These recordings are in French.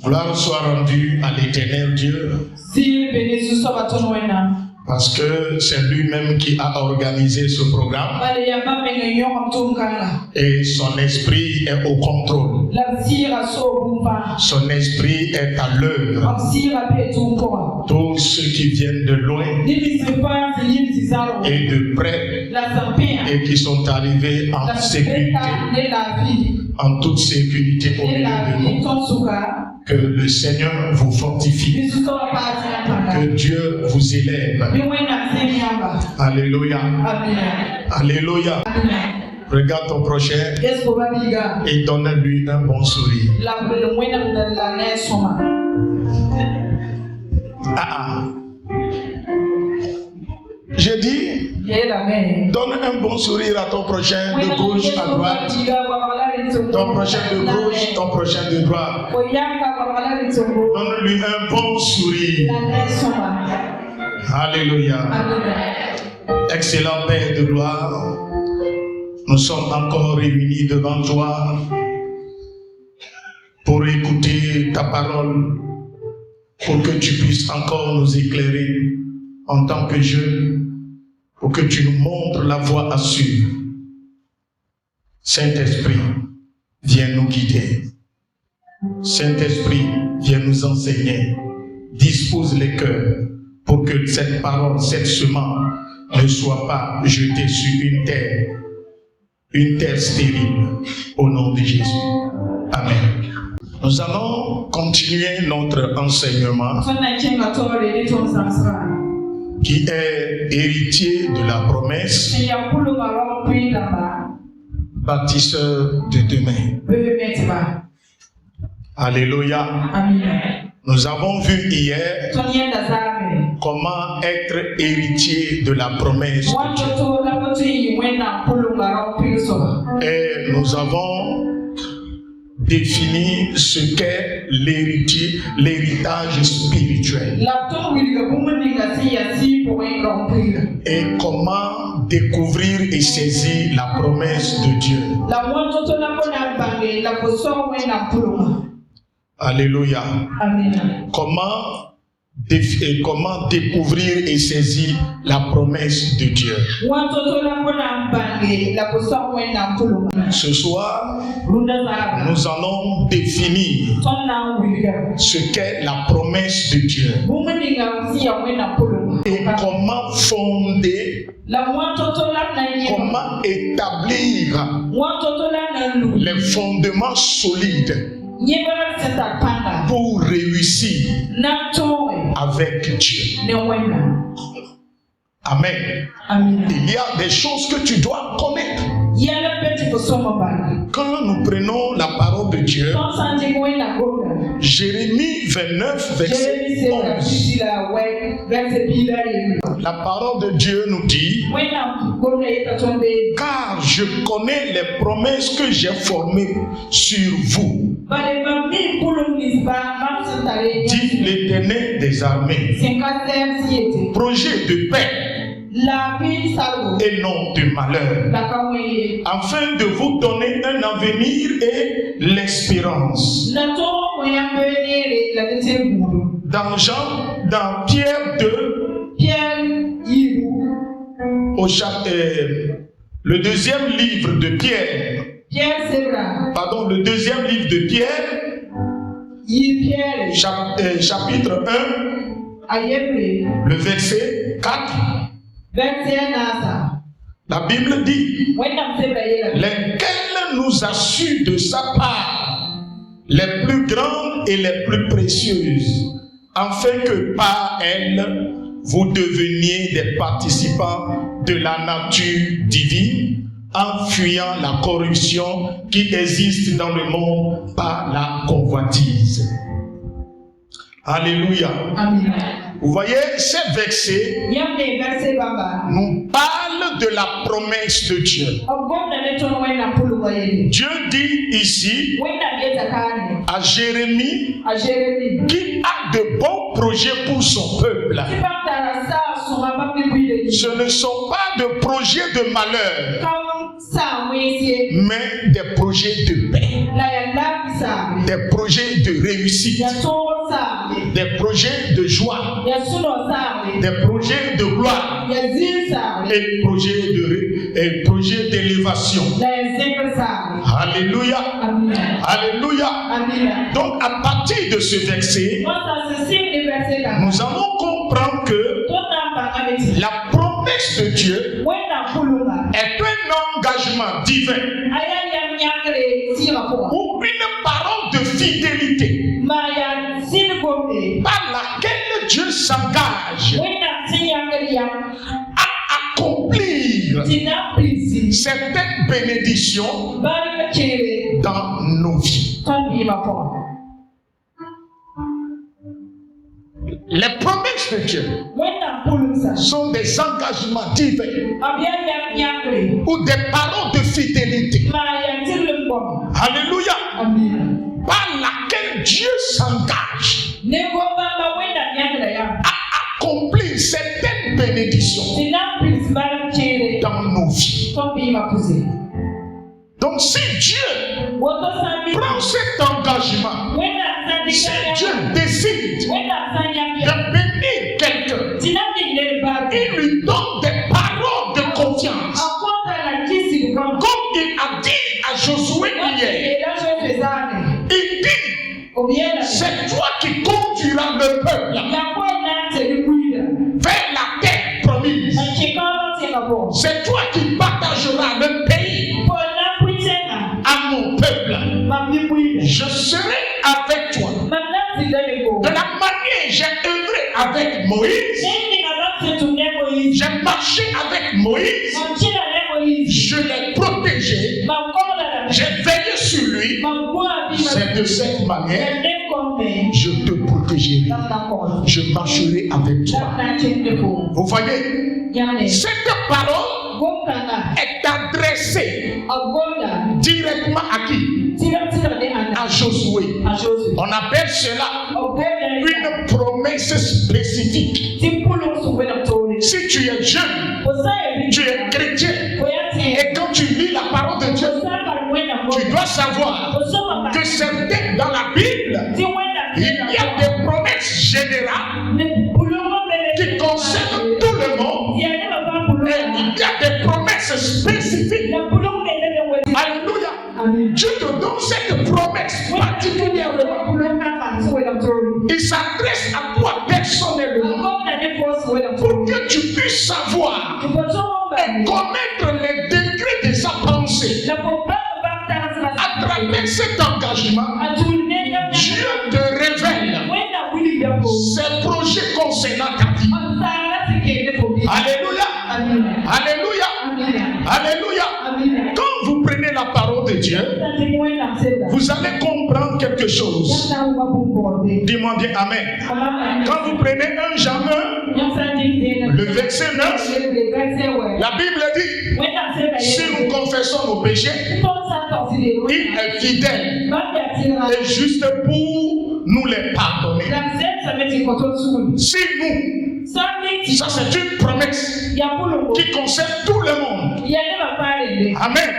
Gloire soit rendue à l'Éternel Dieu. Parce que c'est lui-même qui a organisé ce programme. Et son esprit est au contrôle. Son esprit est à l'œuvre. Tous ceux qui viennent de loin et de près et qui sont arrivés en sécurité, en toute sécurité au milieu de nous. Que le Seigneur vous fortifie. Que Dieu vous élève. Alléluia. Alléluia. Regarde ton prochain et donne-lui un bon sourire. J'ai dit, donne un bon sourire à ton prochain de gauche à droite. Ton prochain de gauche, ton prochain de droite. Donne-lui un bon sourire. Alléluia. Excellent Père de gloire, nous sommes encore réunis devant toi pour écouter ta parole, pour que tu puisses encore nous éclairer en tant que jeunes, pour que tu nous montres la voie à suivre. Saint-Esprit, viens nous guider. Saint-Esprit, viens nous enseigner. Dispose les cœurs pour que cette parole, cette semence ne soit pas jetée sur une terre stérile. Au nom de Jésus. Amen. Nous allons continuer notre enseignement qui est héritier de la promesse, bâtisseur de demain. Alléluia. Amen. Nous avons vu hier comment être héritier de la promesse de Dieu. Et nous avons défini ce qu'est l'héritage spirituel. Et comment découvrir et saisir la promesse de Dieu. Alléluia. Amen. Comment découvrir et saisir la promesse de Dieu. Ce soir, nous allons définir ce qu'est la promesse de Dieu et comment fonder, comment établir les fondements solides pour réussir avec Dieu. Amen. Il y a des choses que tu dois connaître. Quand nous prenons la parole de Dieu, Jérémie 29, verset 11, la parole de Dieu nous dit: car je connais les promesses que j'ai formées sur vous, dit l'Éternel des armées, projet de paix et non de malheur, afin de vous donner un avenir et l'espérance. Dans Pierre 2, le deuxième livre de Pierre, le deuxième livre de Pierre, chapitre 1, le verset 4. La Bible dit: lesquelles nous assurent de sa part les plus grandes et les plus précieuses, afin que par elles vous deveniez des participants de la nature divine, en fuyant la corruption qui existe dans le monde par la convoitise. Alléluia. Amen. Vous voyez, ces versets nous parlent de la promesse de Dieu. Dieu dit ici à Jérémie qu'il a de bons projets pour son peuple. Ce ne sont pas de projets de malheur, mais des projets de paix. des projets de réussite, des projets de joie, des projets de gloire et projets d'élévation. Alléluia. Alléluia. Donc à partir de ce verset, nous allons comprendre que la promesse de Dieu est un engagement divin ou une parole de fidélité par laquelle Dieu s'engage à accomplir certaines bénédictions dans nos vies. Les promesses de Dieu sont des engagements divins ou des paroles de fidélité. Alléluia. Par laquelle Dieu s'engage à accomplir certaines bénédictions dans nos vies. Donc si Dieu prend cet engagement, si Dieu décide de bénir quelqu'un, il lui donne des paroles de confiance. Comme il a dit à Josué hier, il dit, c'est toi qui conduiras le peuple vers la terre promise. C'est toi qui partageras le pays à mon peuple. Je serai avec toi. De la manière j'ai œuvré avec Moïse, j'ai marché avec Moïse, je l'ai protégé, j'ai veillé sur lui. C'est de cette manière je te protégerai, je marcherai avec toi. Vous voyez, cette parole est adressée directement à qui? À Josué. On appelle cela une promesse spécifique. Si tu es jeune, tu es chrétien, et quand tu lis la parole de Dieu, tu dois savoir que c'est dans la Bible, il y a des promesses générales qui concernent tout le monde, et il y a des promesses spécifiques. Alléluia. Dieu te donne cette promesse particulièrement. Il s'adresse à toi personnellement pour que tu puisses savoir et connaître les degrés de sa pensée. À travers cet engagement, Dieu te révèle ses projets concernant ta vie. Alléluia. Alléluia. Alléluia. Quand vous prenez la parole de Dieu, vous allez comprendre quelque chose. Dis-moi bien Amen. Quand vous prenez 1 Jean 1, le verset 9, la Bible dit, si nous confessons nos péchés, il est fidèle et juste pour nous les pardonner. Si nous, ça c'est une promesse qui concerne tout le monde. Amen.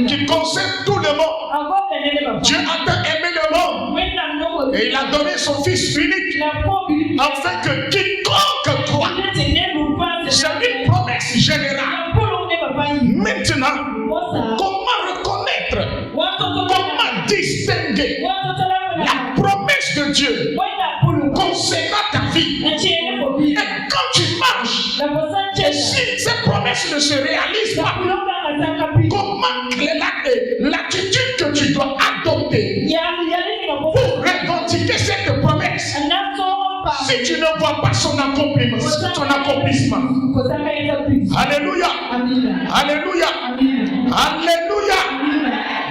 Qui concerne tout le monde. Dieu a tant aimé le monde et il a donné son Fils unique afin que quiconque croit. C'est une promesse générale. Maintenant, comment reconnaître, comment distinguer la promesse de Dieu concernant ta vie? Et quand tu marches, et si cette promesse ne se réalise pas, comment l'attitude que tu dois adopter pour revendiquer cette promesse si tu ne vois pas son accomplissement? Alléluia. Alléluia. Alléluia.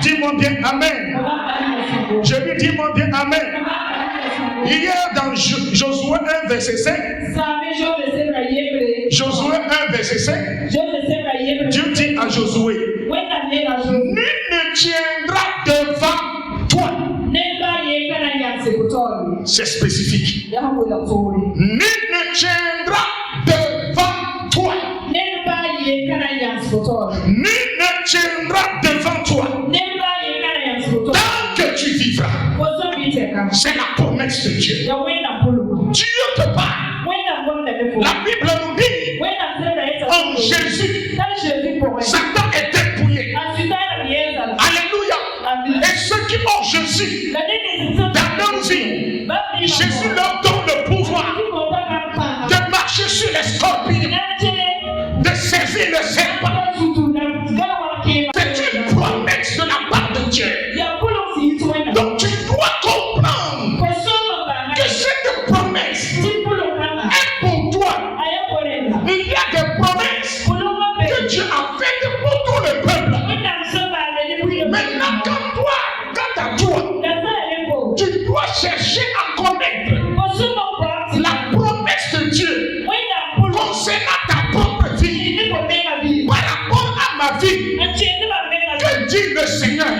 Dis-moi bien Amen. Je lui dis-moi bien Amen. Hier dans Josué 1 verset 5, Josué 1 verset 5, Dieu dit à Josué, nul ne tiendra devant toi. C'est spécifique. Nul ne tiendra devant toi. Nul ne tiendra devant toi. Tant que tu vivras. C'est la promesse de Dieu. Dieu te parle. La Bible nous dit, en Jésus, Satan est dépouillé. Alléluia. Et ceux qui ont Jésus dans leur vie, Jésus leur donne le pouvoir de marcher sur les scorpions, de saisir le serpent. C'est une promesse de la part de Dieu. Donc tu dois comprendre que cette promesse est pour toi. Il y a des promesses que Dieu a faites pour tout le peuple. Maintenant, quant à toi, tu dois chercher à connaître la promesse de Dieu concernant ta propre vie. Par rapport à ma vie, que dit le Seigneur?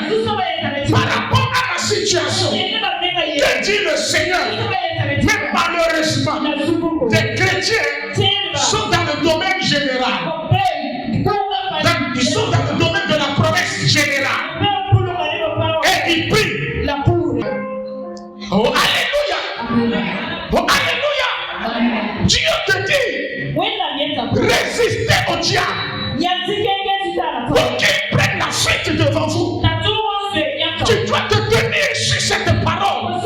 Par rapport à ma situation, que dit le Seigneur? Mais malheureusement, les chrétiens sont dans le domaine général. Ils sont dans le domaine de la promesse générale. Et ils prient. Oh, alléluia. Oh, alléluia. Dieu te dit, résistez au diable pour qu'il prenne la fuite devant vous. Tu dois te tenir sur cette parole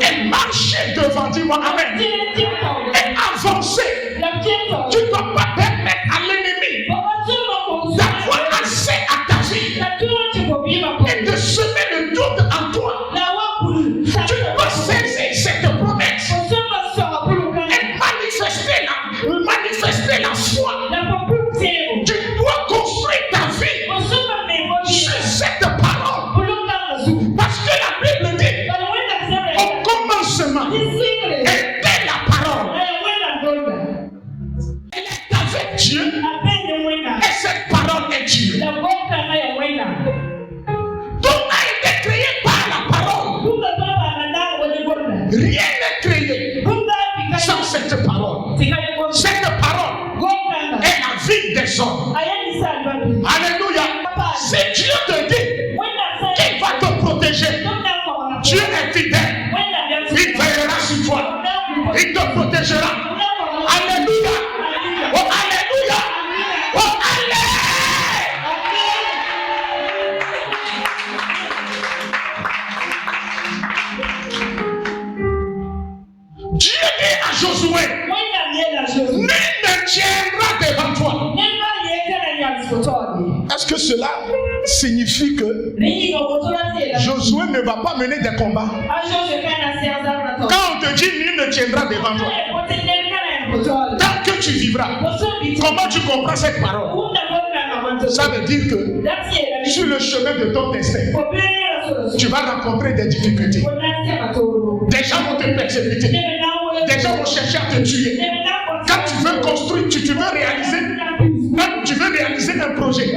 et marcher devant, dis-moi amen, et avancer. Tu ne dois pas permettre à l'ennemi d'avoir accès à ta vie et de semer le doute en toi. Tu dois saisir cette promesse et manifester la foi. Tu dois construire ta vie sur cette parole. Parce que la Bible dit, au commencement était la parole. Elle est avec Dieu. Et cette parole est Dieu. Tout a été créé par la parole. Rien n'est créé sans cette parole. Cette parole est la vie des hommes. Alléluia. Si Dieu te dit qu'il va te protéger, Dieu est fidèle. Il veillera sur toi. Il te protégera. Alléluia. Oh, alléluia. Oh, alléluia. Dieu dit à Josué, nul ne tiendra devant toi. Est-ce que cela signifie que Josué ne va pas mener des combats? Quand on te dit nul ne tiendra devant toi, tant que tu vivras, comment tu comprends cette parole? Ça veut dire que sur le chemin de ton destin, tu vas rencontrer des difficultés. Des gens vont te persécuter. Des gens vont chercher à te tuer. Quand tu veux construire, tu veux réaliser un projet,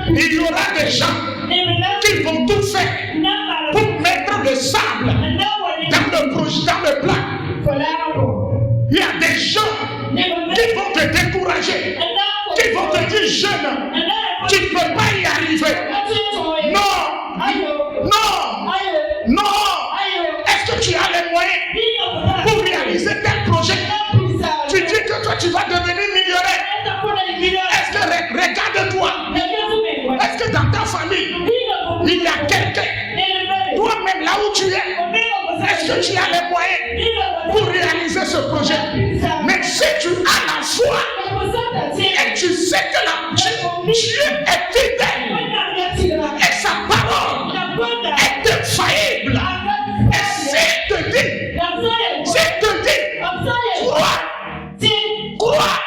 il y aura des gens qui vont tout faire pour mettre le sable dans le projet, dans le plan. Il y a des gens qui vont te décourager, qui vont te dire jeune, tu ne peux pas y arriver. Non, non, non. Est-ce que tu as les moyens pour réaliser tel projet? Tu dis que toi tu vas devenir millionnaire. Est-ce que regarde-toi? Est-ce que dans ta famille il y a quelqu'un, toi-même là où tu es, est-ce que tu as les moyens pour réaliser ce projet? Mais si tu as la foi et tu sais que Dieu est fidèle et sa parole est infaillible, et c'est te dit, crois,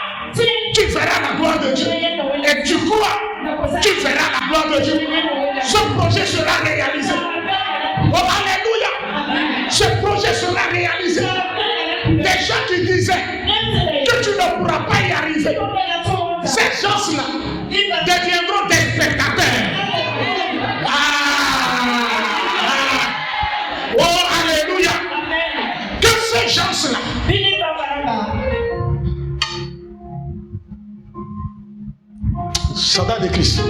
tu verras la gloire de Dieu. Et tu crois, tu verras la gloire de Dieu. Ce projet sera réalisé. Oh, alléluia. Ce projet sera réalisé. Des gens qui disaient que tu ne pourras pas y arriver, ces gens-là deviendront des spectateurs. Oh, alléluia. Que ces gens-là soldat de Christ.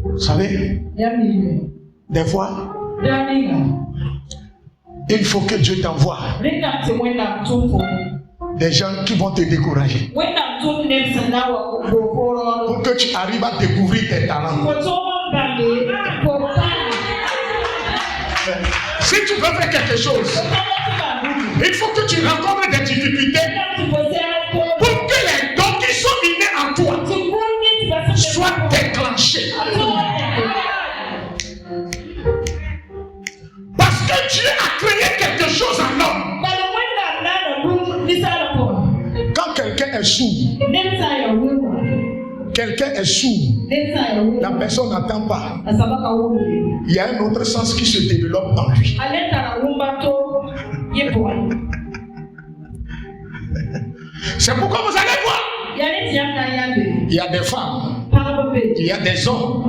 Vous savez, des fois, il faut que Dieu t'envoie des gens qui vont te décourager pour que tu arrives à découvrir tes talents. Si tu veux faire quelque chose, il faut que tu rencontres des difficultés pour que les dons qui sont innés en toi soient déclenchés. Parce que Dieu a créé quelque chose en l'homme. Quand quelqu'un est sourd, la personne n'entend pas. Il y a un autre sens qui se développe en lui. C'est pourquoi vous allez voir. Il y a des femmes, il y a des hommes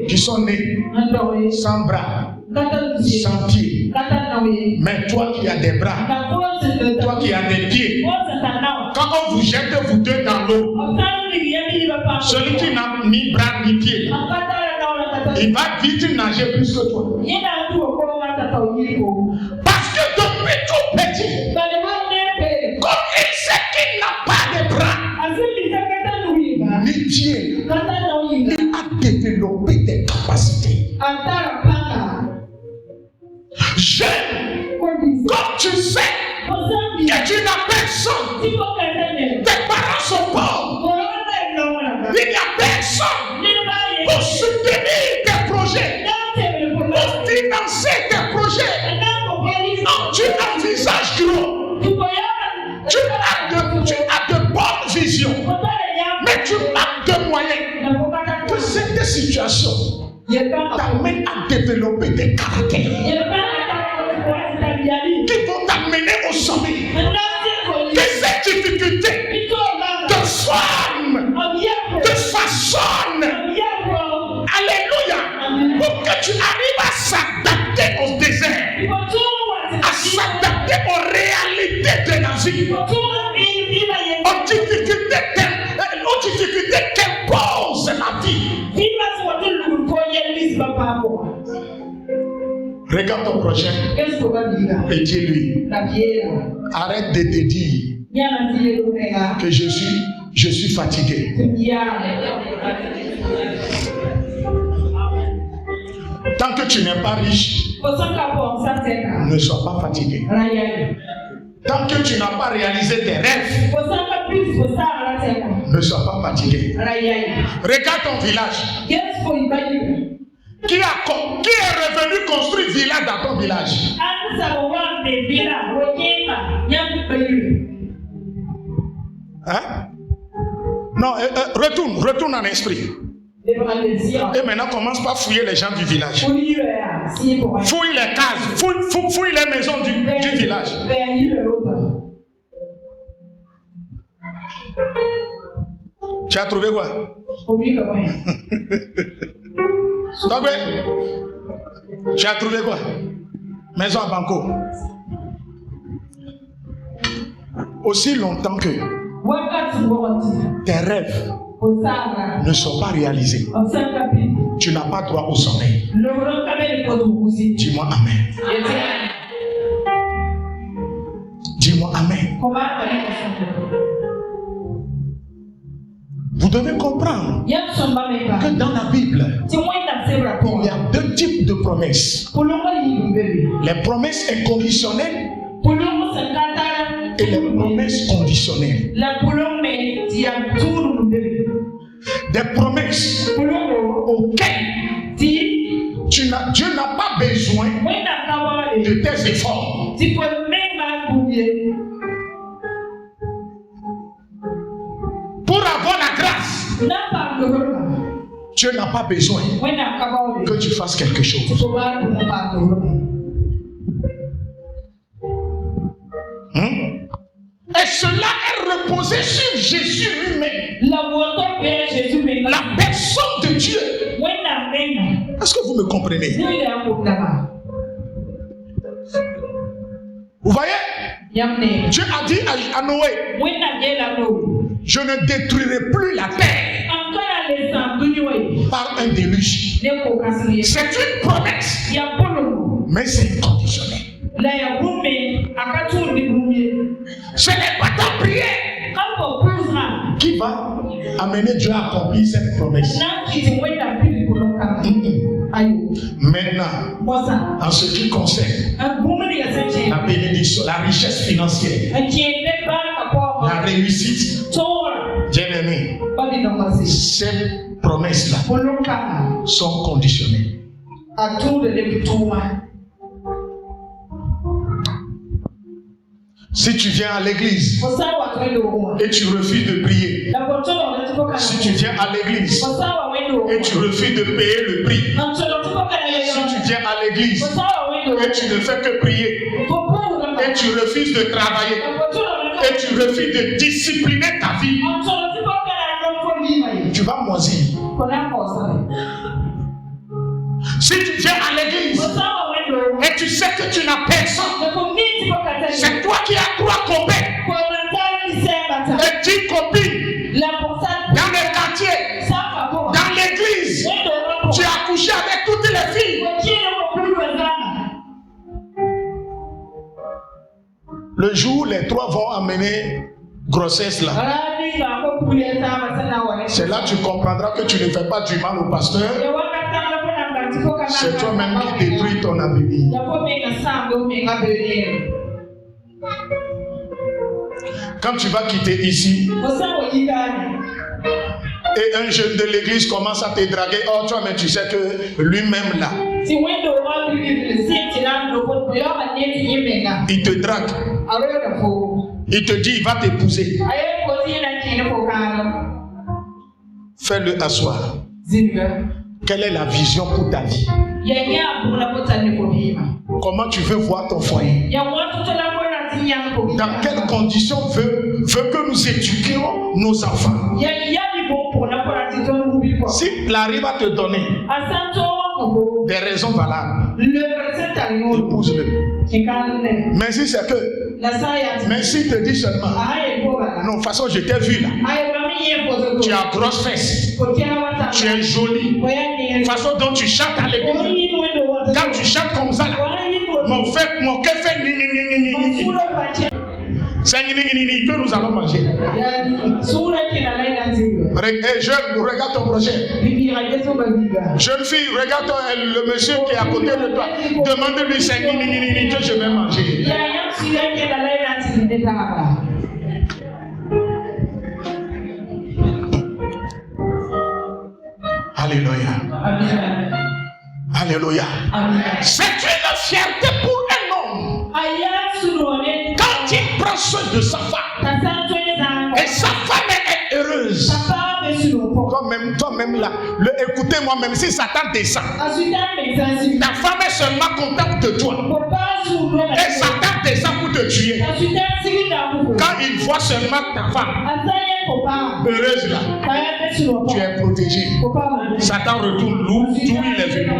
qui sont nés sans bras, sans pieds. Mais toi qui as des bras, toi qui as des pieds, quand on vous jette vous deux dans l'eau, celui qui n'a ni bras ni pieds, il va vite nager plus que toi. Parce que depuis tout petit, comme il sait qu'il n'a pas de bras ni pieds, il a développé des capacités. Jeune, comme tu sais que tu n'as personne, tes parents sont pauvres, il n'y a personne pour soutenir tes projets, pour financer tes projets. Non, tu envisages gros, tu as de bonnes visions, mais tu manques de moyens. Que cette situation t'amène à développer des caractères qui vont t'amener au sommet. Que ces difficultés te forment, te façonnent. Alléluia. Pour que tu arrives à s'adapter au désert, à s'adapter aux réalités de la vie, aux difficultés qu'impose la vie. Regarde ton prochain et dis-lui, arrête de te dire que je suis fatigué. Tant que tu n'es pas riche, ne sois pas fatigué. Tant que tu n'as pas réalisé tes rêves, ne sois pas fatigué. Regarde ton village. Qui est revenu construire village dans ton village? Hein? Non, retourne en esprit. Et maintenant commence par fouiller les gens du village. Fouille les cases, fouille les maisons du village. Tu as trouvé quoi? Tu as trouvé quoi? Maison à Banco. Aussi longtemps que tes rêves ne sont pas réalisés, tu n'as pas droit au sommeil. Dis-moi Amen. Dis-moi Amen. Vous devez comprendre que dans la Bible, il y a deux types de promesses. Les promesses inconditionnelles et les promesses conditionnelles. Des promesses auxquelles Dieu n'a pas besoin de tes efforts. Pour avoir la grâce, Dieu n'a pas besoin que tu fasses quelque chose. Et cela est reposé sur Jésus lui-même, la personne de Dieu. Est-ce que vous me comprenez? Vous voyez? Dieu a dit à Noé, je ne détruirai plus la terre par un déluge. C'est une promesse, mais c'est conditionnel. Ce n'est pas ta prière qui va amener Dieu à accomplir cette promesse. Maintenant, en ce qui concerne la bénédiction, la richesse financière, la réussite, bien-aimé, ces promesses-là sont conditionnelles. Si tu viens à l'église et tu refuses de prier, si tu viens à l'église et tu refuses de payer le prix, si tu viens à l'église et tu ne fais que prier, et tu refuses de travailler, et tu refuses de discipliner ta vie, tu vas moisir. Si tu viens à l'église et tu sais que tu n'as personne, c'est toi qui as 3 copains et 10 copines dans le quartier, dans l'église. Tu as couché avec toutes les filles. Le jour où les 3 vont amener grossesse là, c'est là que tu comprendras que tu ne fais pas du mal au pasteur. C'est toi-même qui détruis ton avenir. Quand tu vas quitter ici et un jeune de l'église commence à te draguer, oh toi mais tu sais que lui-même là, il te drague, il te dit il va t'épouser, fais-le asseoir. Quelle est la vision pour ta vie? Comment tu veux voir ton foyer? Dans quelles conditions veut que nous éduquions nos enfants? S'il arrive à te donner des raisons valables, épouse-le. Mais si c'est que, mais s'il te dit seulement, non, de toute façon je t'ai vu là, tu as grosse fesse, tu es jolie, de toute façon dont tu chantes à l'église, quand tu chantes comme ça là, mon cœur fait c'est que nous allons manger. Regarde ton projet. Jeune fille, regarde le monsieur qui est à côté de toi. Demande-lui c'est que je vais manger. Alléluia. Alléluia. C'est une fierté pour un homme quand il prend soin de sa femme et sa femme est heureuse. Toi-même là, écoutez-moi, même si Satan descend, ta femme est seulement contente de toi et Satan descend pour te tuer. Quand il voit seulement ta femme heureuse là, tu es protégé. Satan retourne d'où il est venu.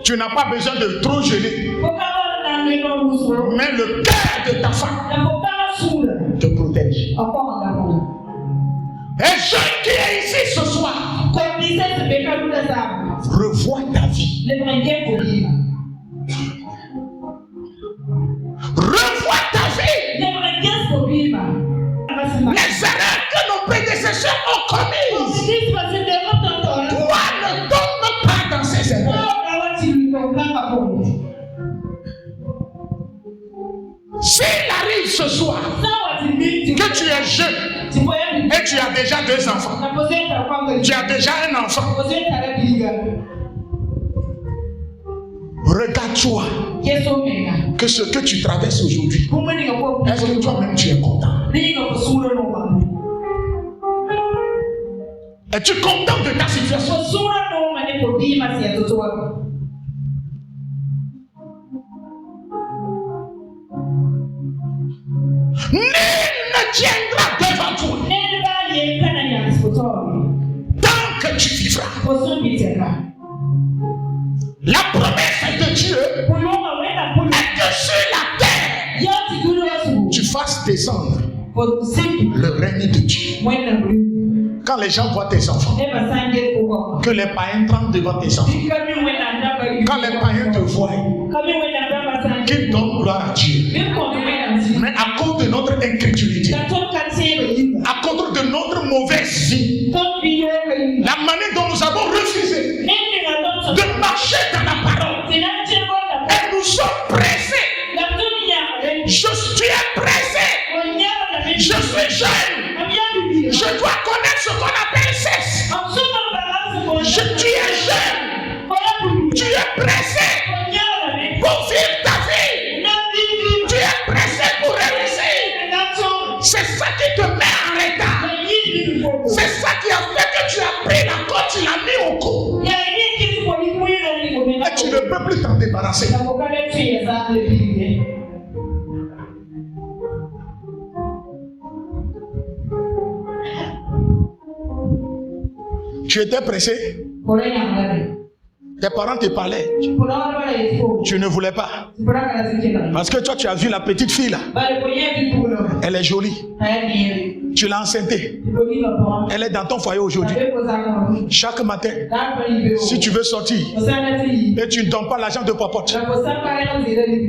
Tu n'as pas besoin de trop jeûner, mais le cœur de ta femme te protège. Et jeune qui est ici ce soir, revois ta vie. Revois ta vie. Les erreurs que nos prédécesseurs ont commises, toi ne tombe pas dans ces erreurs. S'il arrive ce soir que tu es jeune et tu as déjà 2 enfants, tu as déjà un enfant, regarde-toi que ce que tu traverses aujourd'hui, est-ce que toi-même tu es content? Es-tu content de ta situation? Nul ne tiendra devant toi tant que tu vivras. La promesse de Dieu est que sur la terre tu fasses descendre le règne de Dieu. Quand les gens voient tes enfants, que les païens tremblent devant tes enfants, quand les païens te voient, qu'ils donnent gloire à Dieu. Mais à cause de notre incrédulité, à cause de notre mauvaise vie, la manière dont nous avons refusé de marcher dans la parole, et nous sommes pressés. Je suis pressé. Je suis jeune. Je dois connaître ce qu'on appelle sexe. Tu es jeune. Tu es pressé pour vivre ta vie. Tu es pressé pour réussir. C'est ça qui te met en retard. C'est ça qui a fait que tu as pris la côte, tu l'as mis au cou. Et tu ne peux plus t'en débarrasser. Tu étais pressé. Tes parents te parlaient. Tu ne voulais pas. Parce que toi, tu as vu la petite fille là. Elle est jolie. Tu l'as enceintée. Elle est dans ton foyer aujourd'hui. Chaque matin, si tu veux sortir et tu ne donnes pas l'argent de popote,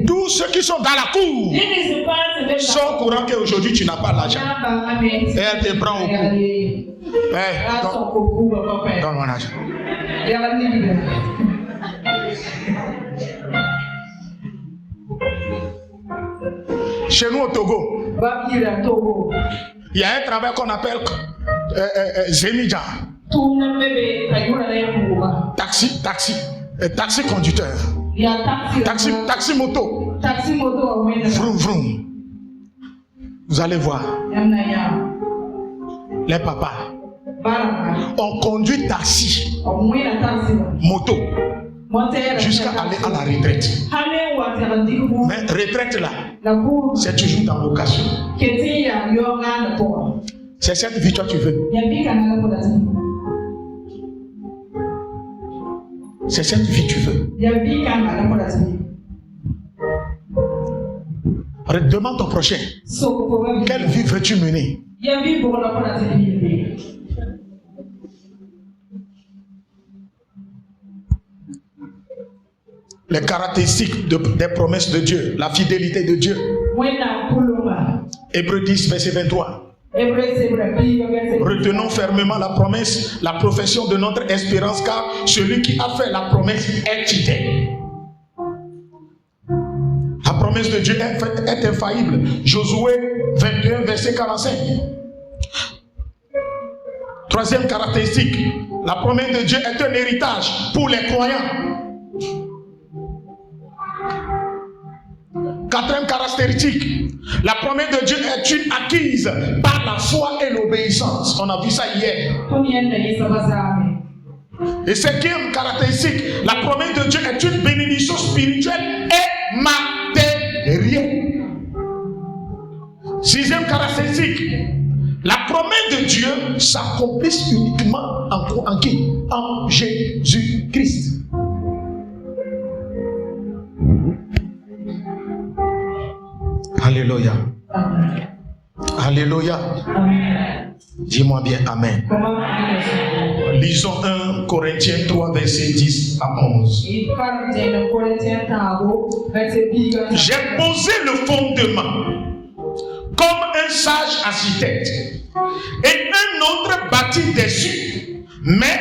tous ceux qui sont dans la cour sont au courant qu'aujourd'hui tu n'as pas l'argent. Et elle te prend au cou. Donne mon argent. Chez nous au Togo, il y a un travail qu'on appelle Zemidja. Taxi conducteur. Taxi moto. Vroom vroom. Vous allez voir. Les papas. On conduit taxi, moto, jusqu'à aller à la retraite. Mais retraite là, c'est toujours dans l'occasion. C'est cette vie que tu veux. C'est cette vie que tu veux. Demande ton prochain. Quelle vie veux-tu mener? Les caractéristiques des promesses de Dieu, la fidélité de Dieu. Hébreux 10, verset 23. Retenons fermement la promesse, la profession de notre espérance, car celui qui a fait la promesse est fidèle. La promesse de Dieu est infaillible. Josué 21, verset 45. Troisième caractéristique, la promesse de Dieu est un héritage pour les croyants. Quatrième caractéristique, la promesse de Dieu est une acquise par la foi et l'obéissance. On a vu ça hier. Et cinquième caractéristique, la promesse de Dieu est une bénédiction spirituelle et matérielle. Sixième caractéristique, la promesse de Dieu s'accomplit uniquement en qui? En Jésus-Christ. Alléluia. Amen. Alléluia. Amen. Dis-moi bien Amen. Lisons 1 Corinthiens 3, verset 10 à 11. J'ai posé le fondement comme un sage architecte et un autre bâtit dessus, mais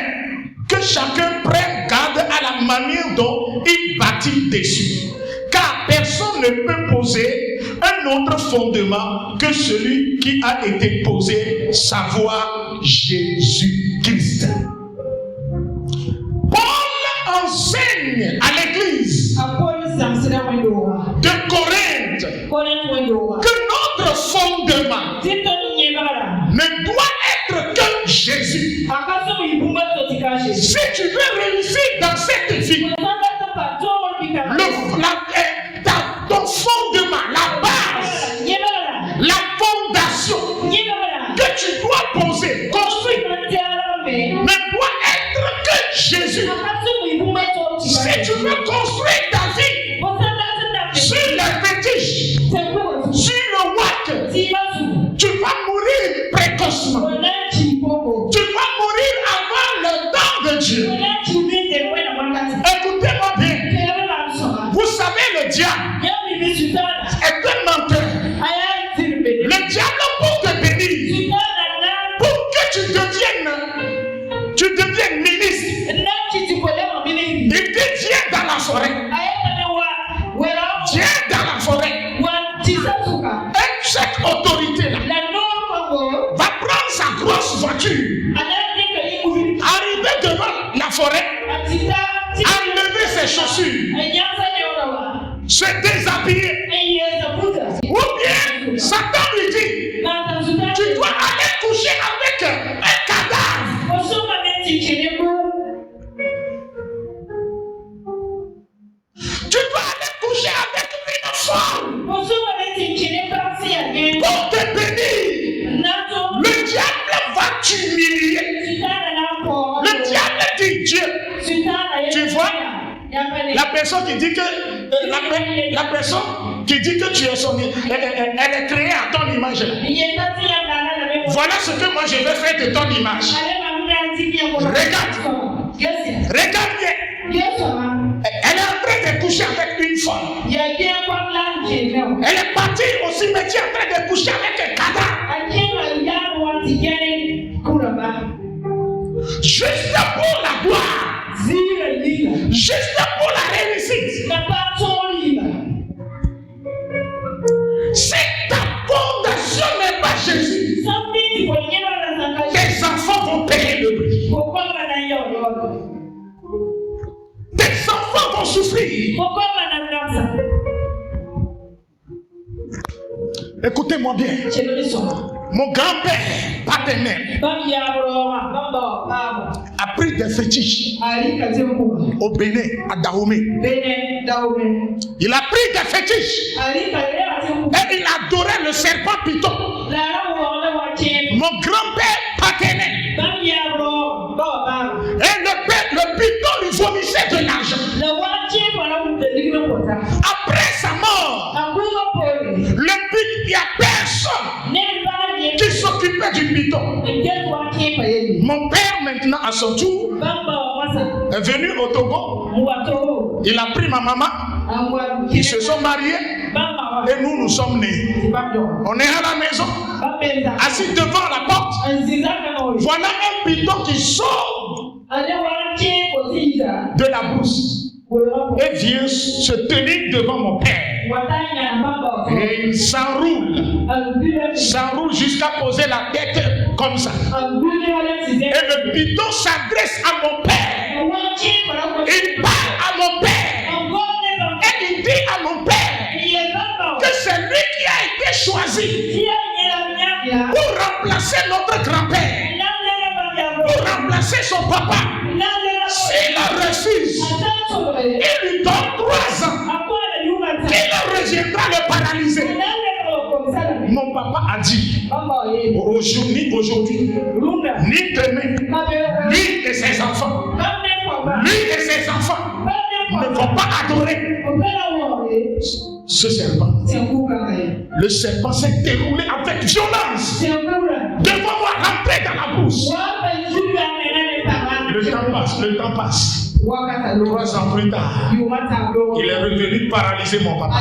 que chacun prenne garde à la manière dont il bâtit dessus, car personne ne peut poser un autre fondement que celui qui a été posé, savoir Jésus-Christ. Paul enseigne à l'église de Corinthe que notre fondement ne doit être que Jésus. Si tu veux réussir dans cette vie, ton fondement, la base, la fondation que tu dois poser, construire, ne doit être que Jésus. Si tu veux construire ta vie sur les fétiches, sur le wack, tu vas forêt, enlever ses chaussures, se déshabiller. Ou bien, Satan lui dit, tu dois aller coucher avec un cadavre. Tu dois aller coucher avec une femme pour te bénir. Le diable va t'humilier. Le diable dit Dieu. Tu vois, la personne qui dit que la personne qui dit que tu es son, elle est créée à ton image. Voilà ce que moi je vais faire de ton image. Regarde bien. Elle est en train de coucher avec une femme. Elle est partie au cimetière en train de coucher avec un cadavre. Juste pour la gloire. Juste pour la réussite. Si ta fondation n'est pas Jésus, tes enfants vont payer le prix. Tes enfants vont souffrir. Écoutez-moi bien. Mon grand-père paternel a pris des fétiches au Bénin, à Dahomey. Il a pris des fétiches et il adorait le serpent python. Mon grand-père paternel. Et le python lui vomissait de l'argent. Après sa mort, il n'y a personne qui s'occupait du python. Mon père maintenant à son tour est venu au Togo. Il a pris ma maman. Ils se sont mariés. Et nous sommes nés. On est à la maison, assis devant la porte. Voilà un python qui sort de la brousse et vient se tenir devant mon père. Et il s'enroule jusqu'à poser la tête comme ça. Et le python s'adresse à mon père. Il parle à mon père. Et il dit à mon père que c'est lui qui a été choisi pour remplacer notre grand-père, pour remplacer son papa. S'il refuse, il lui donne 3 ans. Il reviendra le paralyser. Mon papa a dit, aujourd'hui, ni demain, lui et ses enfants, ne vont pas adorer ce serpent. Le serpent s'est déroulé avec violence devant moi, rentré dans la bouche. Le temps passe. 3 ans plus tard, il est revenu paralyser mon papa.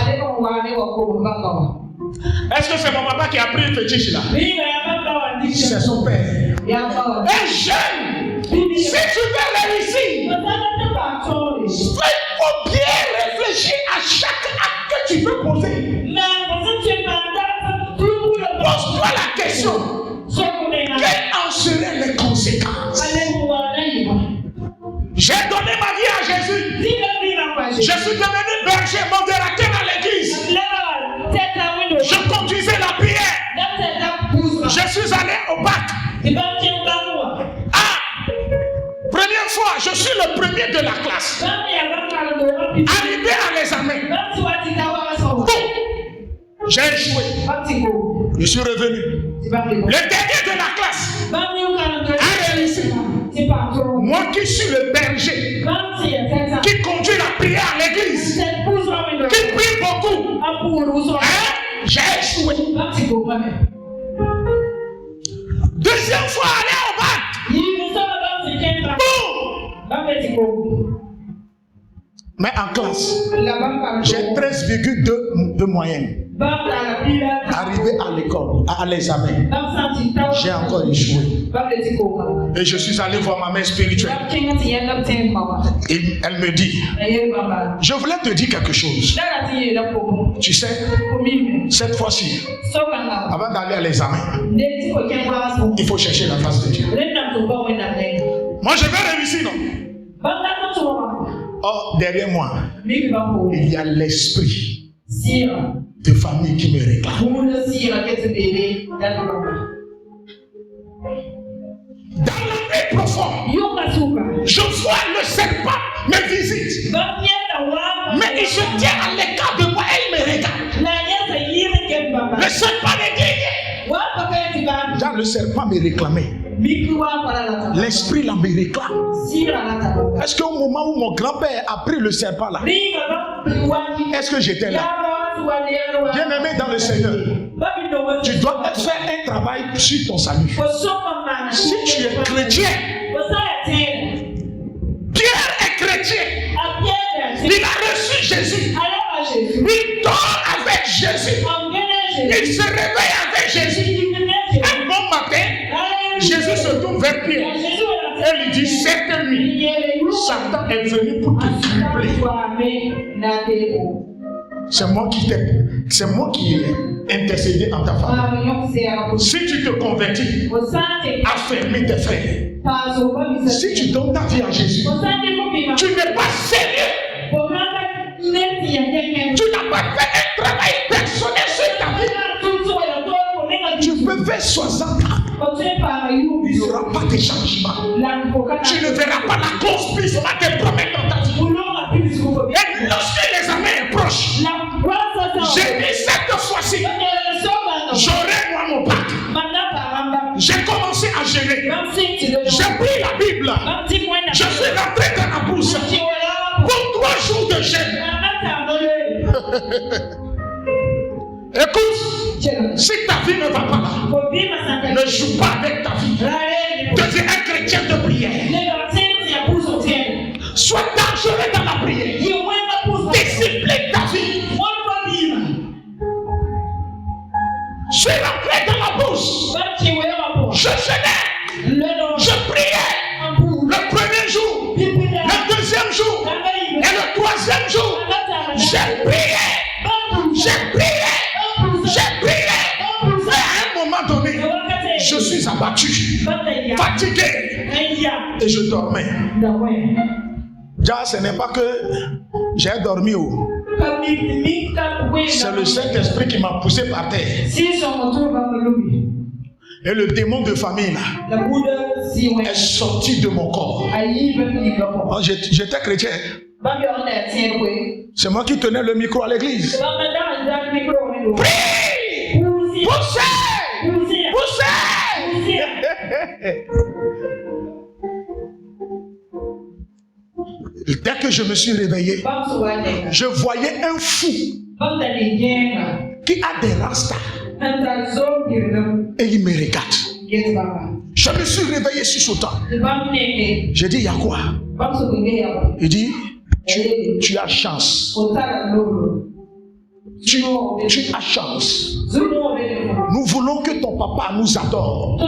Est-ce que c'est mon papa qui a pris le fétiche là? C'est son père. Un jeune, si tu veux réussir, il faut bien réfléchir à chaque acte que tu veux poser. Pose-toi la question. Quelles en seraient les conséquences? J'ai donné ma vie à Jésus. Je suis devenu berger modérateur à l'église. Je conduisais la prière. Je suis allé au bac. Première fois, je suis le premier de la classe. Arrivé à l'examen, j'ai échoué. Je suis revenu. Le dernier de la classe a réussi. Moi qui suis le berger, qui conduit la prière à l'église, qui prie beaucoup, j'ai échoué. Deuxième fois, aller au bac. Boum. Mais en classe, j'ai 13,2 de moyenne. Arrivé à l'école, à l'examen, j'ai encore échoué. Et je suis allé voir ma mère spirituelle. Et elle me dit, je voulais te dire quelque chose. Tu sais, cette fois-ci, avant d'aller à l'examen, il faut chercher la face de Dieu. Moi je vais réussir, non? Or, derrière moi, il y a l'esprit de famille qui me réclame. Dans la nuit profonde, je vois le serpent me visite. Mais il se tient à l'écart de moi et il me regarde. Le serpent me dit, Jean, le serpent me réclamait. L'esprit là me réclame. Est-ce qu'au moment où mon grand-père a pris le serpent là, est-ce que j'étais là? Bien aimé dans le Seigneur, tu dois faire un travail sur ton salut. Si tu es chrétien, Pierre est chrétien. Il a reçu Jésus. Il dort avec Jésus. Il se réveille avec Jésus. Un bon matin, Jésus se tourne vers Pierre et lui dit, cette nuit, Satan est venu pour te tripler. C'est moi qui ai intercédé en ta faveur. Si tu te convertis, affermis tes frères. Si tu donnes ta vie à Jésus, tu n'es pas sérieux. Tu n'as pas fait un travail personnel sur ta vie. Tu peux faire 60 ans. Il n'y aura pas de changement. Tu ne verras pas l'accomplissement des promesses dans ta vie. Et lorsque l'examen est proche, j'ai dit cette fois-ci, j'aurai moi mon bac. J'ai commencé à gérer. J'ai pris la Bible. Je suis rentré dans la bourse pour 3 jours de jeûne. Écoute, si ta vie ne va pas là, ne joue pas avec ta vie. Deviens un chrétien de prière. Sois dangereux dans la prière. Discipline ta vie. Je suis rentré dans la bourse. Je jeûnais. Je priais. Le premier jour, le deuxième jour et le troisième jour, j'ai prié. J'ai prié. J'ai prié. Mais à un moment donné, je suis abattu, fatigué et je dormais. Déjà, ce n'est pas que j'ai dormi où. C'est le Saint-Esprit qui m'a poussé par terre. Et le démon de famille là est sorti de mon corps. J'étais chrétien. C'est moi qui tenais le micro à l'église. Prie! Poussez! Poussez! Dès que je me suis réveillé, je voyais un fou qui a des rastas et il me regarde. Je me suis réveillé sur ce temps. J'ai dit, il y a quoi? Il dit, tu as chance. Tu as chance. Nous voulons que ton papa nous adore.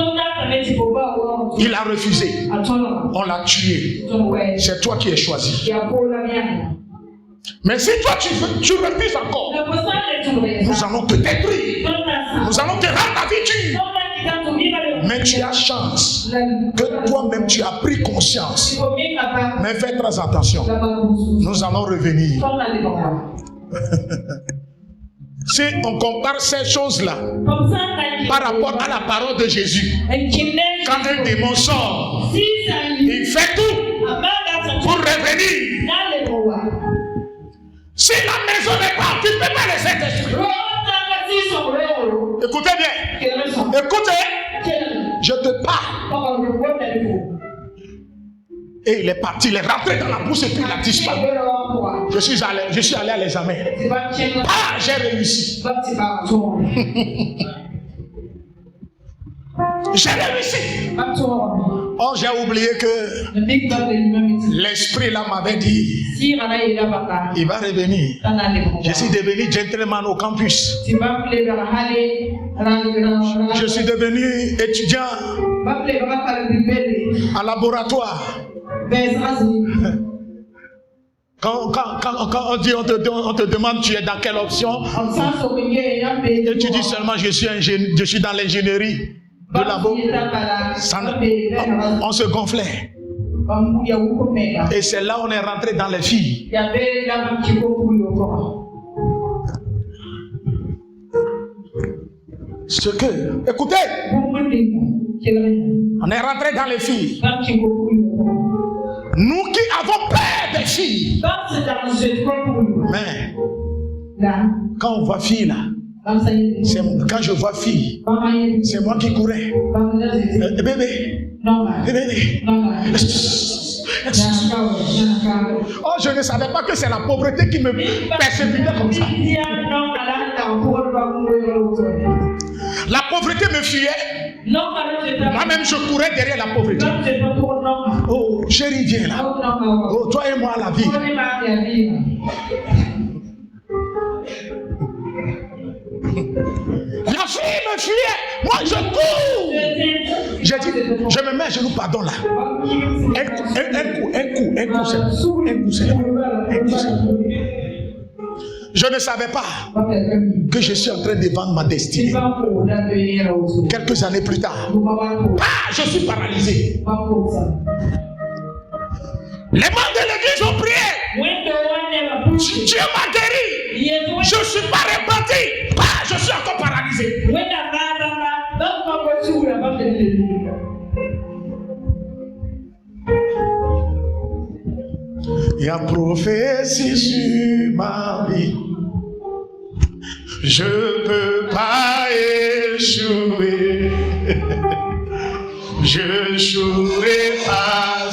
Il a refusé. On l'a tué. C'est toi qui es choisi. Mais si toi tu refuses encore, nous allons te détruire. Nous allons te rendre la vie dure. Mais tu as chance que toi-même tu as pris conscience. Mais fais très attention. Nous allons revenir. Si on compare ces choses-là par rapport à la parole de Jésus, quand un démon sort, il fait tout pour revenir. Si la maison n'est pas occupée par les Saint-Esprit, écoutez bien, écoutez, je te parle. Et il est parti, il est rentré dans la bourse et puis il a disparu. Je suis allé à l'examen. Ah, j'ai réussi. J'ai réussi. Oh, j'ai oublié que l'esprit là m'avait dit, il va revenir. Je suis devenu gentleman au campus. Je suis devenu étudiant en laboratoire. Quand on dit, on te demande tu es dans quelle option, et tu dis seulement je suis dans l'ingénierie de labo, on se gonflait. Et c'est là où on est rentré dans les filles. Ce que, écoutez, on est rentré dans les filles. Nous qui avons peur des filles. Mais quand on voit fille là, quand je vois fille, c'est moi qui courais. Bébé. Bébé. Oh, je ne savais pas que c'est la pauvreté qui me persécutait comme ça. La pauvreté me fuyait. Moi-même, je courais derrière la pauvreté. Oh, chérie, viens là. Oh, toi et moi, la vie. La fille me fuyait. Moi, je cours. J'ai dit, je me mets à genoux, pardon là. Un coup, c'est là. Je ne savais pas que je suis en train de vendre ma destinée. Quelques années plus tard, je suis paralysé. Les membres de l'église ont prié. Dieu m'a guéri. Je ne suis pas repenti. Je suis encore paralysé. Il y a prophétie sur ma vie. Je ne peux pas échouer. Je n'échouerai pas.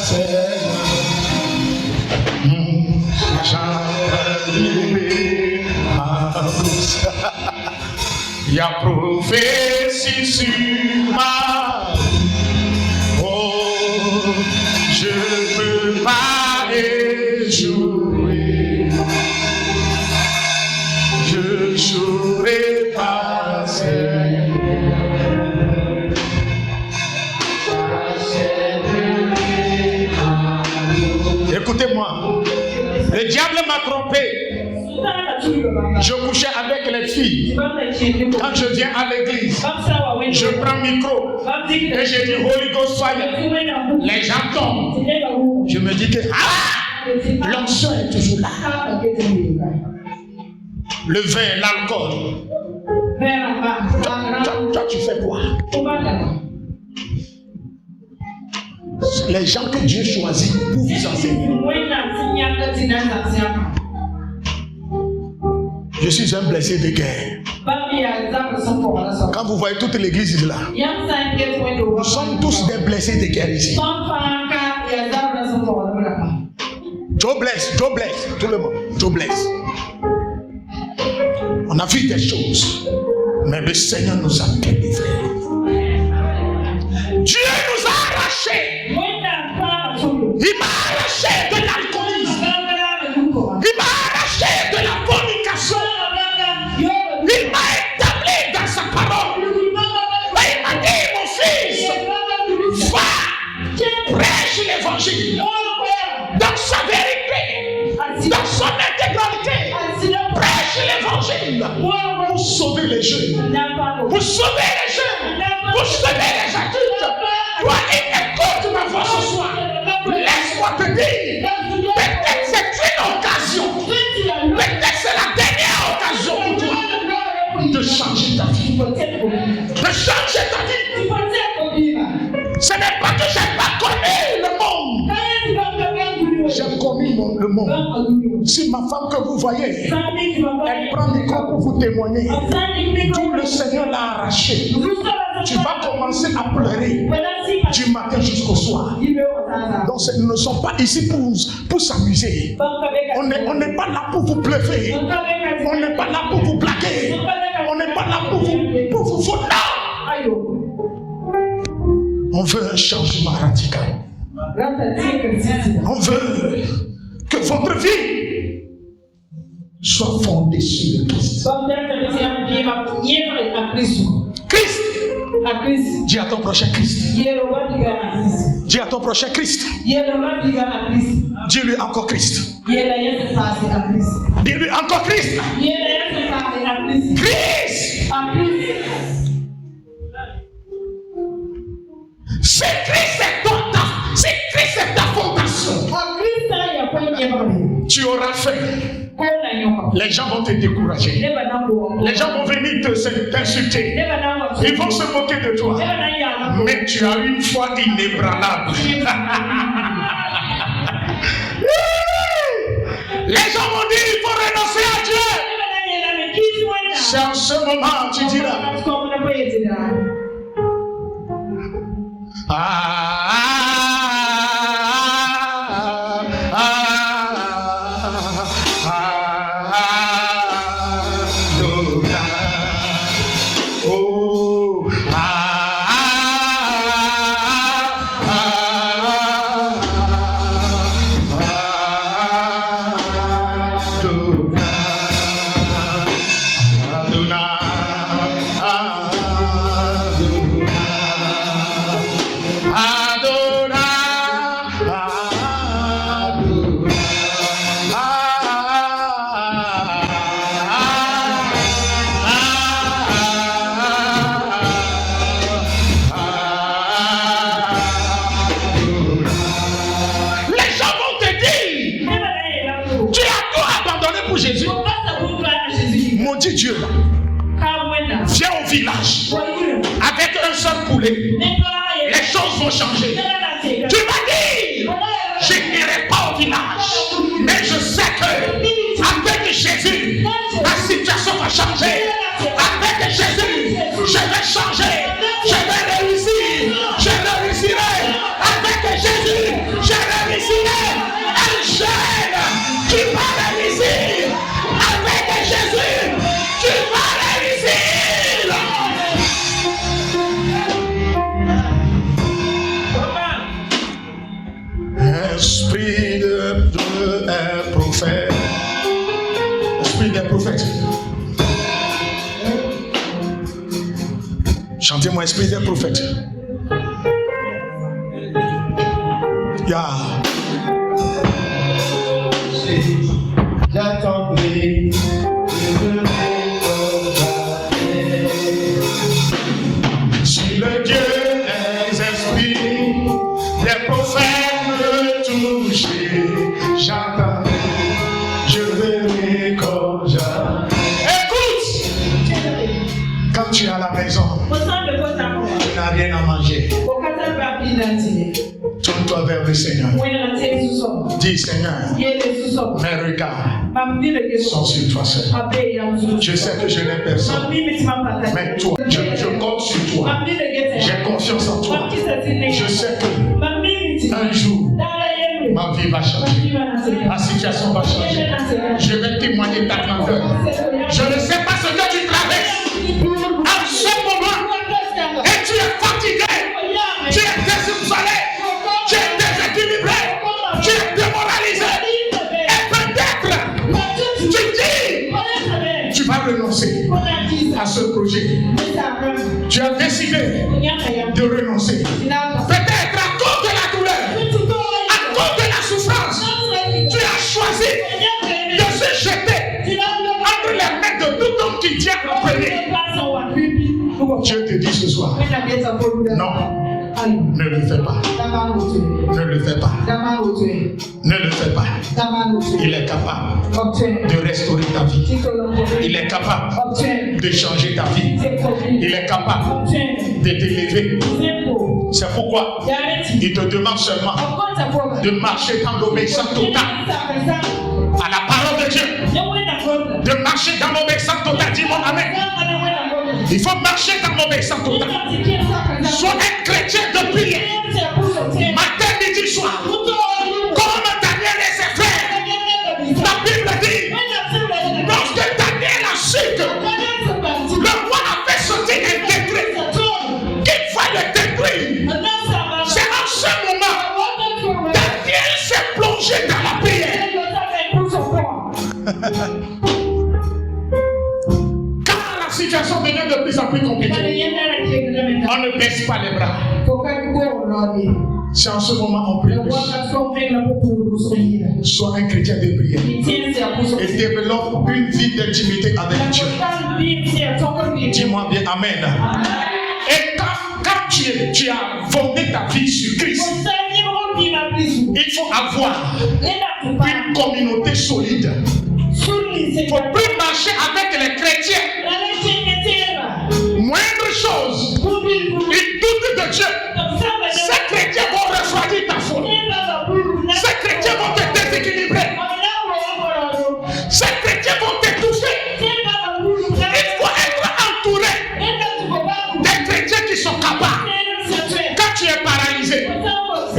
Il y a prophétie sur ma vie. Oh, je ne peux pas échouer. Je n'échouerai pas. Écoutez-moi, le diable m'a trompé. Je couchais avec les filles. Quand je viens à l'église, je prends le micro et je dis Holy Ghost Fire. Les gens tombent. Je me dis que l'onction est toujours là. Le vin, l'alcool. Toi, tu fais quoi? Les gens que Dieu choisit pour vous enseigner. Je suis un blessé de guerre. Quand vous voyez toute l'église là, nous sommes tous des blessés de guerre ici. Joe bless, tout le monde. Joe bless. On a vu des choses, mais le Seigneur nous a délivrés. Dieu nous a arrachés. Il m'a arraché de l'alcoolisme. Il m'a arraché de la fornication. Il m'a établi dans sa parole. Et il m'a dit, mon fils, va, prêche l'évangile dans sa vérité, dans son intégralité. Prêche l'évangile pour sauver les jeunes, pour sauver les jeunes, pour sauver les adultes. Toi, écoute ma voix ce soir. Laisse-moi te dire, peut-être c'est une occasion, peut-être c'est la dernière occasion pour toi de changer ta vie. De changer ta vie. Ce n'est pas que je n'ai pas connu le monde. J'ai connu le monde. Si ma femme que vous voyez, elle prend le micro pour vous témoigner. Tout le Seigneur l'a arraché. Tu vas commencer à pleurer du matin jusqu'au soir. Donc nous ne sommes pas ici pour s'amuser. On n'est pas là pour vous bluffer. On n'est pas là pour vous blaguer. On n'est pas là pour vous foutre. On veut un changement radical. On veut que votre vie soit fondée sur le Christ. Christ. Dis à ton prochain Christ. Dis à ton prochain Christ. Dis-lui encore Christ. Dis-lui encore Christ. Christ. C'est Christ est ta fontaine. tu auras faim. Les gens vont te décourager. Les gens vont venir t'insulter. Ils vont se moquer de toi. Mais tu as une foi inébranlable. Les gens vont dire il faut renoncer à Dieu. C'est en ce moment tu diras. Dieu, viens au village avec un seul poulet, les choses vont changer. Tu vas dire, je n'irai pas au village, mais je sais que avec Jésus, ma situation va changer. Avec Jésus, je vais changer, je vais réussir, je réussirai. Avec Jésus, je réussirai. Un jeune, tu vas réussir. Avec Jésus, tu vas réussir. Esprit de prophète. Esprit des prophètes. Chantez-moi, esprit des prophètes. Yeah. J'attendrai. Si le Dieu des esprits, des prophètes me toucher, j'attendrai, je verrai comme j'attends. Écoute, quand tu es à la maison, tu n'as rien à manger. Tourne-toi vers le Seigneur. Dis Seigneur, mes regards sont sur toi seul. Je sais que je n'ai personne, mais toi, je compte sur toi. J'ai confiance en toi. Je sais que un jour, ma vie va changer. Ma situation va changer. Je vais témoigner de ta grandeur. Je ne sais pas ce que tu traverses en ce moment. Et tu es fatigué. Tu es désoupçonné. Tu es déséquilibré. Tu es démoralisé. Et peut-être, tu dis, tu vas renoncer à ce projet. Tu as décidé de renoncer. Peut-être à cause de la douleur, à cause de la souffrance, tu as choisi de se jeter entre les mains de tout homme qui tient compagnie. Dieu te dit ce soir, non, ne le fais pas. Ne le fais pas. Ne le fais pas. Il est capable de restaurer ta vie. Il est capable de changer ta vie. Il est capable de t'élever. C'est pourquoi il te demande seulement de marcher dans l'obéissance totale à la parole de Dieu. De marcher dans l'obéissance totale. Dis-moi amen. Il faut marcher dans l'obéissance totale. Sois un chrétien de prière. Matin, midi, soir. Comme Daniel et ses frères. La Bible dit, lorsque Daniel a su que le roi avait sauté un décret qu'il fallait détruire, c'est en ce moment Daniel s'est plongé dans la prière. Quand la situation devient de plus en plus compliquée, on ne baisse pas les bras. C'est en ce moment qu'on prie. Sois un chrétien de prière et développe une vie d'intimité avec Dieu. Dis-moi bien amen. Et quand tu as fondé ta vie sur Christ, Il faut avoir une communauté solide. Il ne faut plus marcher avec les chrétiens. Moindre chose, ils doutent de Dieu. Ces chrétiens vont refroidir ta foi. Ces chrétiens vont te déséquilibrer. Ces chrétiens vont t'étouffer. Il faut être entouré des chrétiens qui sont capables. Quand tu es paralysé,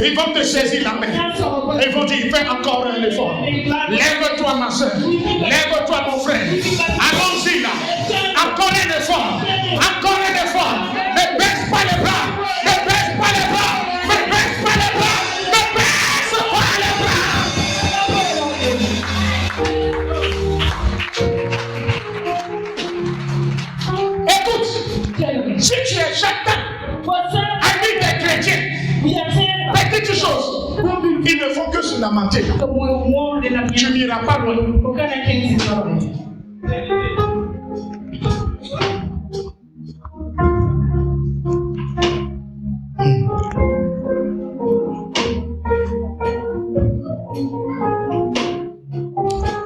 ils vont te saisir la main. Ils vont dire, fais encore un effort. Lève-toi ma soeur. Lève-toi mon frère. Allons-y là. Encore un effort. Encore un effort. Ne baisse pas les bras. Ne baisse pas les bras. Ne baisse pas les bras. Ne baisse pas les bras. Écoute. Si tu es chacun ami des chrétiens, petite chose, ils ne font que se lamenter. Tu n'iras pas loin.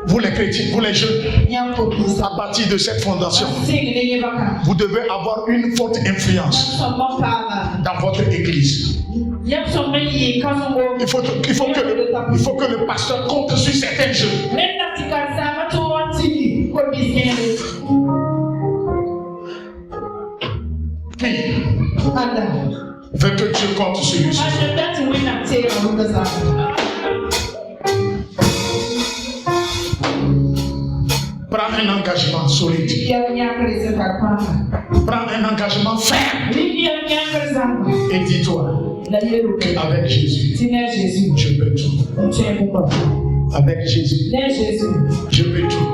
Vous les chrétiens, vous les jeunes, à partir de cette fondation, vous devez avoir une forte influence dans votre église. Il faut que le pasteur compte sur certains jeunes. Puis, veut que Dieu compte sur lui. Prends un engagement solide. Prends un engagement ferme. Et dis-toi, avec Jésus, je peux tout. Avec Jésus, je peux tout.